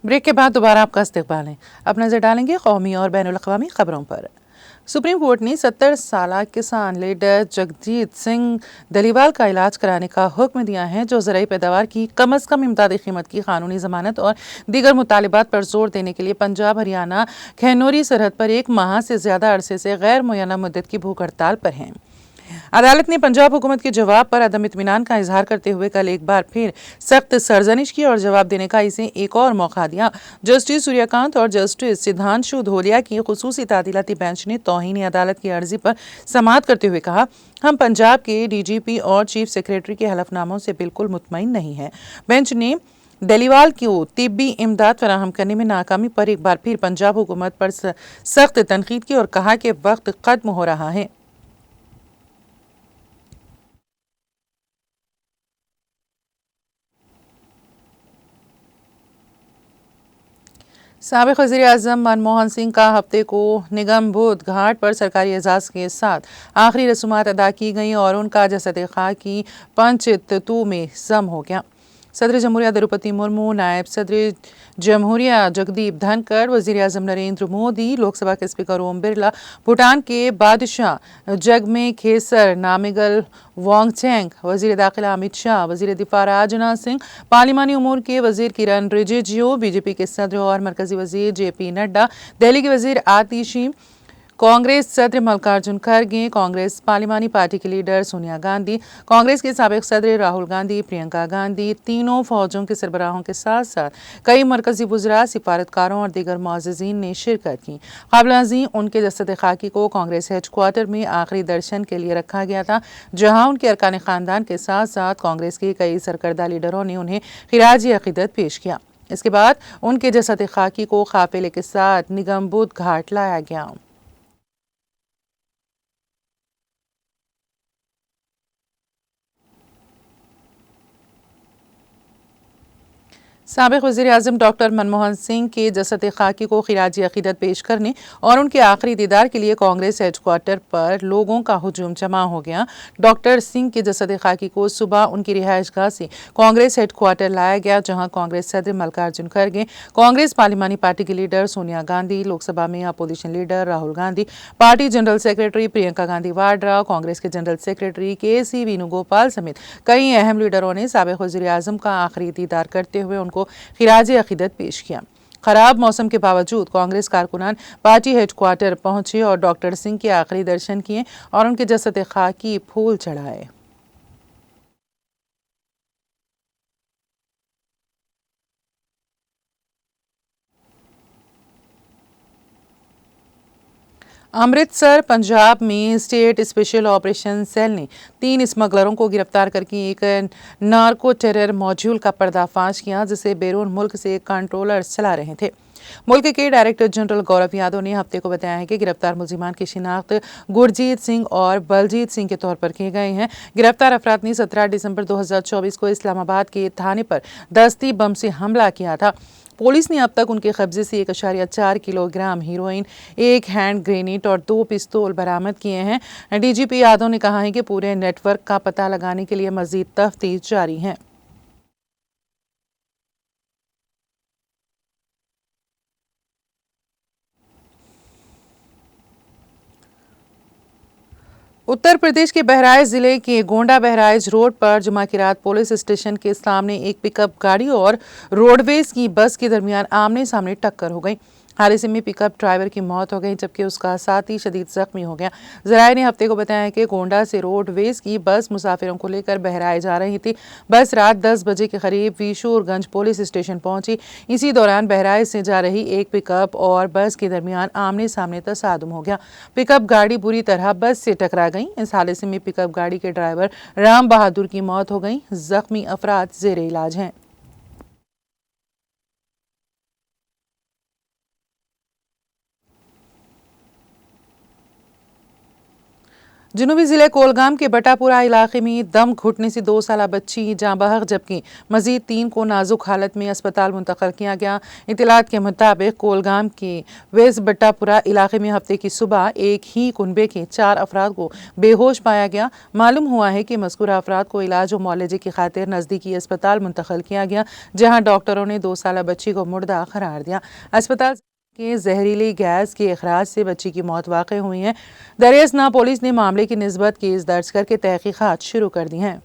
Break के बाद दोबारा आपका इस्तकबाल है। अब नजर डालेंगे कौमी और बैनुल-अक़वामी खबरों पर। सुप्रीम कोर्ट ने 70 साल किसान लीडर जगजीत सिंह धलीवाल का इलाज कराने का हुक्म दिया है, जो ज़राई पैदावार की कम अज़ कम इमदादी कीमत की कानूनी जमानत और दीगर मुतालिबात पर जोर देने के लिए पंजाब हरियाणा खैनोरी सरहद पर 1 माह से ज़्यादा अरसे से गैर मुय्यना मुद्दत की भूख हड़ताल पर हैं। अदालत ने पंजाब हुकूमत के जवाब पर अदम इत्मीनान का इजहार करते हुए कल एक बार फिर सख्त सरजनिश की और जवाब देने का इसे एक और मौका दिया। जस्टिस सूर्यकांत और जस्टिस सिद्धांशु धोलिया की खुसूसी तादीलाती बेंच ने तौहीन अदालत की अर्जी पर समाअत करते हुए कहा, हम पंजाब के DGP और चीफ सेक्रेटरी के हलफनामों से बिल्कुल मुतमईन नहीं है। बेंच ने धलीवाल को तिब्बी इमदाद फराहम करने में नाकामी पर एक बार फिर पंजाब हुकूमत पर सख्त तनकीद की और कहा कि वक्त खत्म हो रहा है। साबिक़ वज़ीर-ए-आज़म मनमोहन सिंह का हफ्ते को निगमबोध घाट पर सरकारी एजाज़ के साथ आखिरी रसूमात अदा की गई और उनका जसद खाकी पंचतत्व में ज़म हो गया। सदर जमहूरिया द्रौपदी मुर्मू, नायब सदर जमहूरिया जगदीप धनखड़, वज़ीर-ए-आज़म नरेंद्र मोदी, लोकसभा के स्पीकर ओम बिरला, भूटान के बादशाह जगमे खेसर नामिगल वांगचुक, वज़ीर दाखिला अमित शाह, वज़ीर दिफा राजनाथ सिंह, पार्लिमानी उमूर के वज़ीर किरण रिजिजू, BJP के सदर और मरकजी वज़ीर JP नड्डा, दिल्ली के वज़ीर आतिशी, कांग्रेस सदर मल्लिकार्जुन खड़गे, कांग्रेस पार्लिमानी पार्टी की लीडर सोनिया गांधी, कांग्रेस के साबिक़ सदर राहुल गांधी, प्रियंका गांधी, तीनों फौजों के सरबराहों के साथ साथ कई मरकजी वज़रा, सिफारतकारों और दीगर मुअज़्ज़िज़ीन ने शिरकत की। क़ाबिल-ए-ज़ीं उनके जसद खाकी को कांग्रेस हेडक्वार्टर में आखिरी दर्शन के लिए रखा गया था, जहां उनके अरकान ख़ानदान के साथ साथ कांग्रेस के कई सरकर्दा लीडरों ने उन्हें खिराज अक़ीदत पेश किया। इसके बाद उनके जसद खाकी को काफ़िले के साथ निगमबोध घाट लाया गया। साबिक़ वज़ीर-ए-आज़म डॉक्टर मनमोहन सिंह के जसद खाकी को खिराजी अक़ीदत पेश करने और उनके आखिरी दीदार के लिए कांग्रेस हेडक्वार्टर पर लोगों का हुजूम जमा हो गया। डॉक्टर सिंह के जसद खाकी को सुबह उनकी रिहाइशगाह से कांग्रेस हेडक्वार्टर लाया गया, जहां कांग्रेस सदर मल्लिकार्जुन खड़गे, कांग्रेस पार्लिमानी पार्टी की लीडर सोनिया गांधी, लोकसभा में opposition leader Rahul Gandhi, party general secretary Priyanka Gandhi Vadra, Congress के जनरल सेक्रेटरी KC वेणुगोपाल समेत कई अहम लीडरों ने साबिक़ वज़ीर-ए-आज़म का आखिरी दीदार करते हुए उनको खिराज अक़ीदत पेश किया। खराब मौसम के बावजूद कांग्रेस कारकुनान पार्टी हेडक्वार्टर पहुंचे और डॉक्टर सिंह के आखिरी दर्शन किए और उनके जसद खाकी फूल चढ़ाए। अमृतसर पंजाब में स्टेट स्पेशल ऑपरेशन सेल ने 3 स्मगलरों को गिरफ्तार करके एक नार्को टेरर मॉड्यूल का पर्दाफाश किया, जिसे बैरून मुल्क से कंट्रोलर्स चला रहे थे। मुल्क के डायरेक्टर जनरल गौरव यादव ने हफ्ते को बताया है कि गिरफ्तार मुलजिमान की शिनाख्त गुरजीत सिंह और बलजीत सिंह के तौर पर किए गए हैं। गिरफ्तार अफराद ने 17 दिसंबर 2024 को इस्लामाबाद के थाने पर दस्ती बम से हमला किया था। पुलिस ने अब तक उनके कब्जे से 1.4 किलोग्राम हीरोइन, 1 हैंड ग्रेनेड और 2 पिस्तौल बरामद किए हैं। DGP यादव ने कहा है कि पूरे नेटवर्क का पता लगाने के लिए मजीद तफ्तीश जारी है। उत्तर प्रदेश के बहराइच जिले के गोंडा बहराइच रोड पर जुमा की रात पुलिस स्टेशन के सामने एक पिकअप गाड़ी और रोडवेज की बस के दरमियान आमने सामने टक्कर हो गई। हादसे में पिकअप ड्राइवर की मौत हो गई, जबकि उसका साथी शदीद जख्मी हो गया। ज़राए ने हफ्ते को बताया कि गोंडा से रोडवेज की बस मुसाफिरों को लेकर बहराइच जा रही थी। बस रात 10 बजे के करीब विशूरगंज पुलिस स्टेशन पहुंची। इसी दौरान बहराइच से जा रही एक पिकअप और बस के दरमियान आमने सामने तसादुम हो गया। पिकअप गाड़ी बुरी तरह बस से टकरा गई। इस हादसे में पिकअप गाड़ी के ड्राइवर राम बहादुर की मौत हो गई। जख्मी अफराद जेर इलाज हैं। जनूबी जिले कोलगाम के बटापुरा इलाके में दम घुटने से 2 साला बच्ची जाँ बहक जबकि मजीद 3 को नाजुक हालत में अस्पताल मुंतकिल किया गया। इतलात के मुताबिक कोलगाम के वेस्ट बटापुरा इलाके में हफ्ते की सुबह एक ही कुनबे के 4 अफराद को बेहोश पाया गया। मालूम हुआ है कि मज़कूरा अफराद को इलाज और मुआलजे की खातिर नज़दीकी अस्पताल मुंतकिल किया गया, जहाँ डॉक्टरों ने 2 साला बच्ची को मुर्दा करार दिया। अस्पताल के जहरीली गैस के अखराज से बच्ची की मौत वाक़ई हुई है। दरियासना पुलिस ने मामले की निस्बत केस दर्ज करके तहकीकात शुरू कर दी हैं।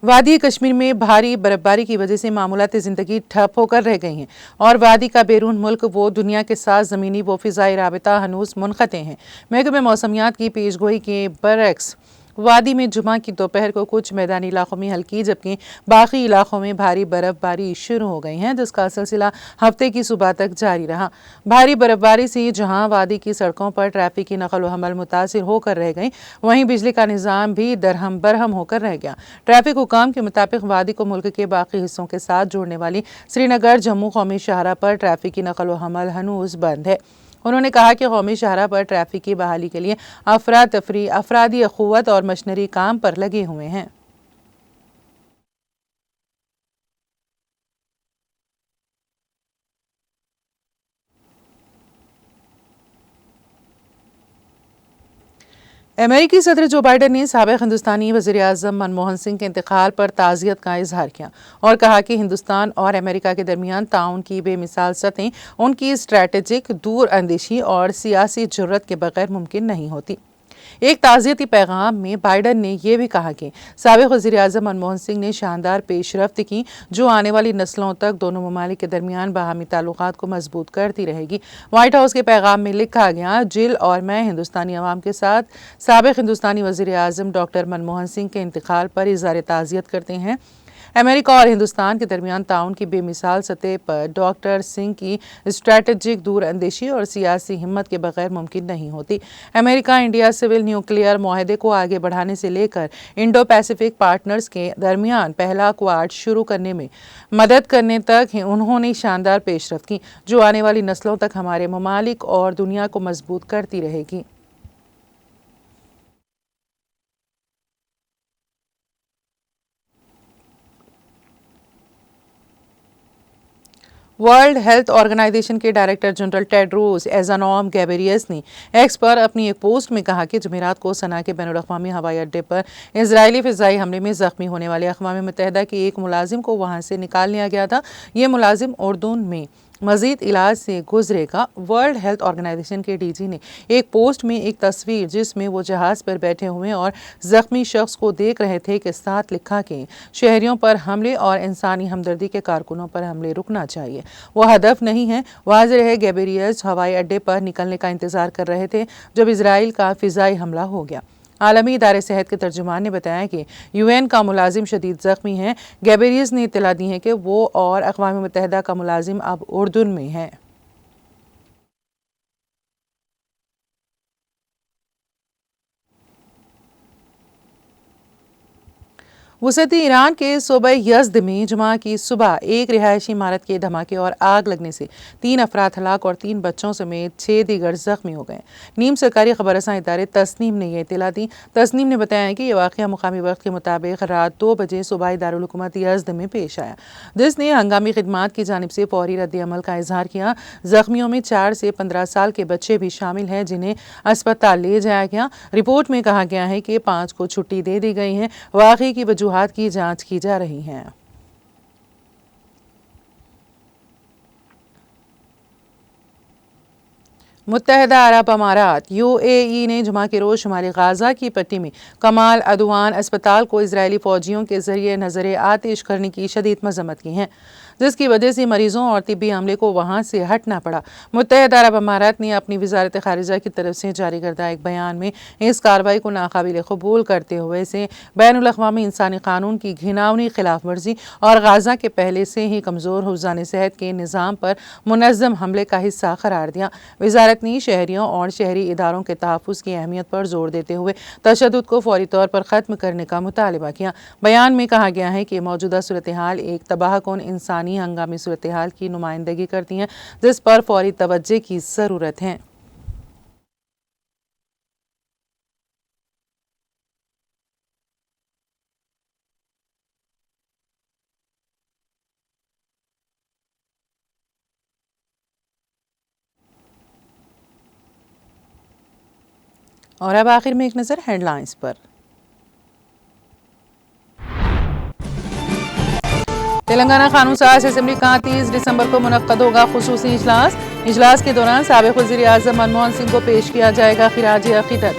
वादी कश्मीर में भारी बर्फबारी की वजह से मामूलाती ज़िंदगी ठप होकर रह गई हैं और वादी का बैरून मुल्क वो दुनिया के साथ ज़मीनी व फ़िज़ाई राबिता हनूस मुनक़ते हैं। महकमे मौसमियात की पेशगोई के बरक्स वादी में जुमा की दोपहर को कुछ मैदानी इलाकों में हल्की जबकि बाकी इलाकों में भारी बर्फबारी शुरू हो गई है, जिसका सिलसिला हफ्ते की सुबह तक जारी रहा। भारी बर्फबारी से जहां वादी की सड़कों पर ट्रैफिक की नकल व हमल मुतासिर होकर रह गई, वहीं बिजली का निज़ाम भी दरहम बरहम होकर रह गया। ट्रैफिक हुकाम के मुताबिक वादी को मुल्क के बाकी हिस्सों के साथ जोड़ने वाली श्रीनगर जम्मू कौमी शाहरा पर ट्रैफिक की नकल व हमल हनूज बंद है। उन्होंने कहा कि कौमी शाहरा पर ट्रैफिक की बहाली के लिए अफरा तफरी, अफरादी अखुवत और मशीनरी काम पर लगे हुए हैं। अमेरिकी सदर जो बाइडन ने साबिक हिंदुस्तानी वज़ीर आज़म मनमोहन सिंह के इंतकाल पर ताज़ियत का इजहार किया और कहा कि हिंदुस्तान और अमेरिका के दरमियान ताउन की बेमिसाल सतह उनकी स्ट्रैटेजिक दूर अंदेशी और सियासी जुर्रत के बगैर मुमकिन नहीं होती। एक ताज़ियती पैगाम में बाइडन ने यह भी कहा कि साबिक वज़ीर आज़म मनमोहन सिंह ने शानदार पेशरफ्त की जो आने वाली नस्लों तक दोनों ममालिक के दरमियान बाहमी ताल्लुकात को मजबूत करती रहेगी। व्हाइट हाउस के पैगाम में लिखा गया, जिल और मैं हिंदुस्तानी अवाम के साथ साबिक हिंदुस्तानी वज़ीर आज़म डॉक्टर मनमोहन सिंह के इंतकाल पर इज़हार ताज़ियत करते हैं। अमेरिका और हिंदुस्तान के दरमियान ताउन की बेमिसाल सतह पर डॉक्टर सिंह की स्ट्रैटेजिक दूर अंदेशी और सियासी हिम्मत के बगैर मुमकिन नहीं होती। अमेरिका इंडिया सिविल न्यूक्लियर माहदे को आगे बढ़ाने से लेकर इंडो पैसिफिक पार्टनर्स के दरमियान पहला क्वाड शुरू करने में मदद करने तक उन्होंने शानदार पेशरफ्त की जो आने वाली नस्लों तक हमारे ममालिक और दुनिया को मजबूत करती रहेगी। वर्ल्ड हेल्थ ऑर्गेनाइजेशन के डायरेक्टर जनरल टेड्रोस एज़ानॉम गैब्रियस ने एक्स पर अपनी एक पोस्ट में कहा कि जुमेरात को सना के बैनुल-अक़वामी हवाई अड्डे पर इजरायली फ़िज़ाई हमले में ज़ख्मी होने वाले अक़वाम मुत्तहिदा के एक मुलाजिम को वहाँ से निकाल लिया गया था। ये मुलाजिम उर्दून में मजीद इलाज से गुजरेगा। वर्ल्ड हेल्थ ऑर्गेनाइजेशन के डीजी ने एक पोस्ट में एक तस्वीर जिसमें वो जहाज़ पर बैठे हुए और ज़ख्मी शख्स को देख रहे थे के साथ लिखा कि शहरियों पर हमले और इंसानी हमदर्दी के कारकुनों पर हमले रुकना चाहिए, वो हदफ नहीं है। वाज़ेह है गैब्रियस हवाई अड्डे पर निकलने का इंतज़ार कर रहे थे जब इसराइल का फ़िज़ाई हमला हो गया। आलमी इदारे सेहत के तर्जुमान ने बताया कि यूएन का मुलाजिम शदीद ज़ख्मी है। गैब्रियस ने इत्तला दी है कि वो और अक़वाम मुत्तहिदा का मुलाजिम अब उर्दून में है। वसती ईरान के सूबे यज़्द में जुमा की सुबह एक रिहायशी इमारत के धमाके और आग लगने से 3 अफराद हलाक और 3 बच्चों समेत 6 दीगर जख्मी हो गए। नीम सरकारी खबरसां इदारे तस्नीम ने यह इत्तला दी। तस्नीम ने बताया कि यह वाक़या मुकामी वक्त के मुताबिक रात 2 बजे सूबाई दारुल हुकूमत यज़्द में पेश आया, जिसने हंगामी खिदमात की जानिब से फौरी रद्द-ए-अमल का इजहार किया। जख्मियों में 4 से 15 साल के बच्चे भी शामिल हैं जिन्हें अस्पताल ले जाया गया। रिपोर्ट में कहा गया है कि 5 को छुट्टी दे दी गई है। वाक़े की वजूहात की जांच की जा रही है। मुत्तहिदा अरब अमारात यूएई ने जुमा के रोज़ शुमारी गाज़ा की पट्टी में कमाल अदवान अस्पताल को इजरायली फ़ौजियों के ज़रिए नज़र आतिश करने की शदीद मज़म्मत की है, जिसकी वजह से मरीजों और तिब्बी अमले को वहाँ से हटना पड़ा। मुत्तहिदा अरब अमारात ने अपनी वज़ारत ख़ारिजा की तरफ से जारी करदा एक बयान में इस कार्रवाई को नाकाबिल कबूल करते हुए इसे बैनुल-अक़वामी इंसानी कानून की घिनौनी खिलाफ वर्जी और गाज़ा के पहले से ही कमज़ोर हुफ़्ज़ान सेहत के निज़ाम पर मुनज़्ज़म हमले का हिस्सा करार दिया। वज़ारत ने शहरियों और शहरी इदारों के तहफ़्फ़ुज़ की अहमियत पर जोर देते हुए तशद्दुद को फौरी तौर पर ख़त्म करने का मुतालबा किया। बयान में कहा गया है कि मौजूदा सूरत हाल एक तबाहकुन इंसानी पुरानी हंगामी सूरत हाल की नुमाइंदगी करती हैं, जिस पर फौरी तवज्जो की ज़रूरत है। और अब आखिर में एक नज़र हेडलाइंस पर। तेलंगाना कानून साज असेंबली का 30 दिसंबर को मुनक्कद होगा खुसूसी इजलास। इजलास के दौरान साबिक़ वज़ीर आज़म मनमोहन सिंह को पेश किया जाएगा खिराज अक़ीदत।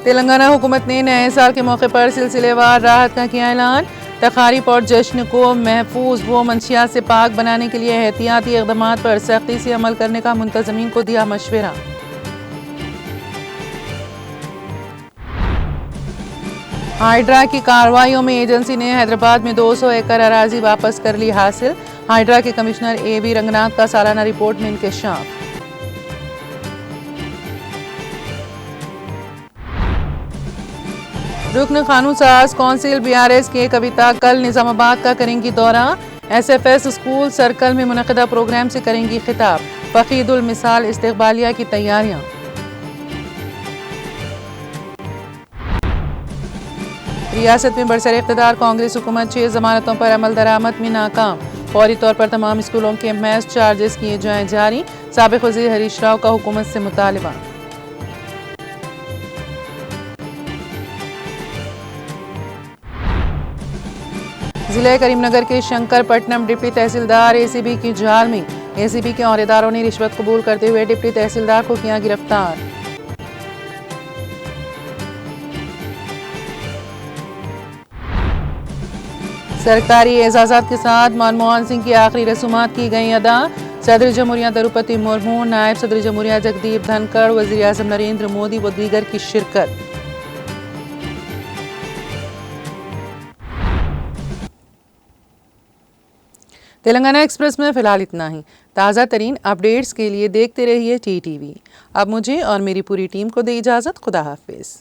तेलंगाना हुकूमत ने नए साल के मौके पर सिलसिलेवार राहत का किया ऐलान। तकारीब और जश्न को महफूज व मंशियात से पाक बनाने के लिए एहतियाती इक़दामात पर सख्ती से अमल करने का मुंतज़मीन को दिया मशवरा। हाइड्रा की कार्रवाइयों में एजेंसी ने हैदराबाद में 200 एकड़ अराजी वापस कर ली हासिल। हाइड्रा के कमिश्नर A.V. रंगनाथ का सालाना रिपोर्ट में इंकशाफ। रुकन कानून साज कौंसिल BRS के कविता कल निजामाबाद का करेंगी दौरा। SFS स्कूल सर्कल में मुनक़दा प्रोग्राम से करेंगी खिताब। फ़क़ीदुल मिसाल इस्तक़बालिया की तैयारियां। रियासत में बरसर इक़्तिदार कांग्रेस हुकूमत 6 ज़मानतों पर अमल दरामद में नाकाम। फौरी तौर पर तमाम स्कूलों के मैस चार्जेस किए जाएं जारी। साबिक़ वज़ीर हरीश राव का हुकूमत से मुतालबा। जिले करीमनगर के शंकरपट्टनम डिप्टी तहसीलदार ACB की जाल में। ACB के औहदेदारों ने रिश्वत कबूल करते हुए डिप्टी तहसीलदार को किया गिरफ्तार। सरकारी एजाज़ात के साथ मनमोहन सिंह की आखिरी रसूमात की गई अदा। सदर जमहूरिया द्रौपदी मुर्मू, नायब सदर जमहूरिया जगदीप धनखड़, वज़ीर आज़म नरेंद्र मोदी व दीगर की शिरकत। तेलंगाना एक्सप्रेस में फ़िलहाल इतना ही। ताज़ा तरीन अपडेट्स के लिए देखते रहिए TTV। अब मुझे और मेरी पूरी टीम को दे इजाज़त। खुदा हाफिज़।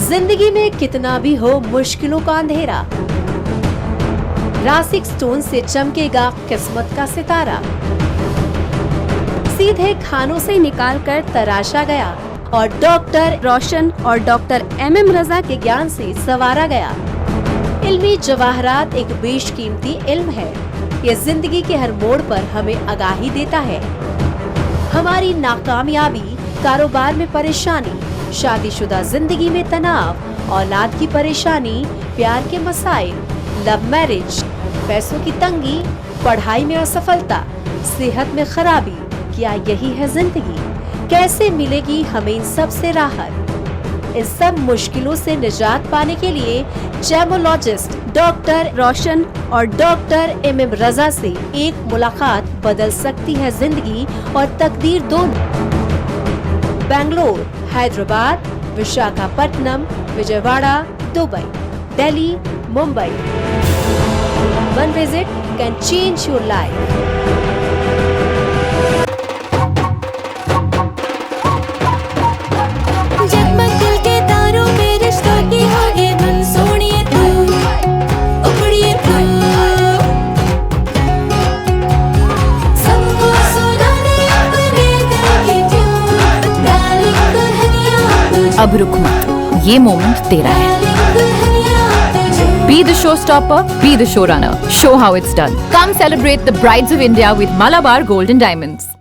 जिंदगी में कितना भी हो मुश्किलों का अंधेरा, रासिक स्टोन से चमकेगा किस्मत का सितारा। सीधे खानों से निकालकर तराशा गया और डॉक्टर रोशन और डॉक्टर MM रजा के ज्ञान से संवारा गया। इल्मी जवाहरात एक बेशकीमती इल्म है। ये जिंदगी के हर मोड़ पर हमें आगाही देता है। हमारी नाकामयाबी, कारोबार में परेशानी, शादीशुदा जिंदगी में तनाव, औलाद की परेशानी, प्यार के मसाइल, लव मैरिज, पैसों की तंगी, पढ़ाई में असफलता, सेहत में खराबी, क्या यही है जिंदगी? कैसे मिलेगी हमें इन सब से राहत? इस सब मुश्किलों से निजात पाने के लिए जेमोलॉजिस्ट डॉक्टर रोशन और डॉक्टर MM रजा से एक मुलाकात बदल सकती है जिंदगी और तकदीर दोनों। Bangalore, Hyderabad, Visakhapatnam, Vijayawada, Dubai, Delhi, Mumbai. One visit can change your life. जगमग दिल के तारों में रिश्तों की आगे धुन सोनिए तू, उखड़िए तू, सबको सुनाने अपने दिल की ट्यून, डार्लिंग दुल्हनिया तुझे, अब रुक मत, ये मोमेंट तेरा है। Be the showstopper, be the showrunner. Show how it's done. Come celebrate the Brides of India with Malabar Gold and Diamonds.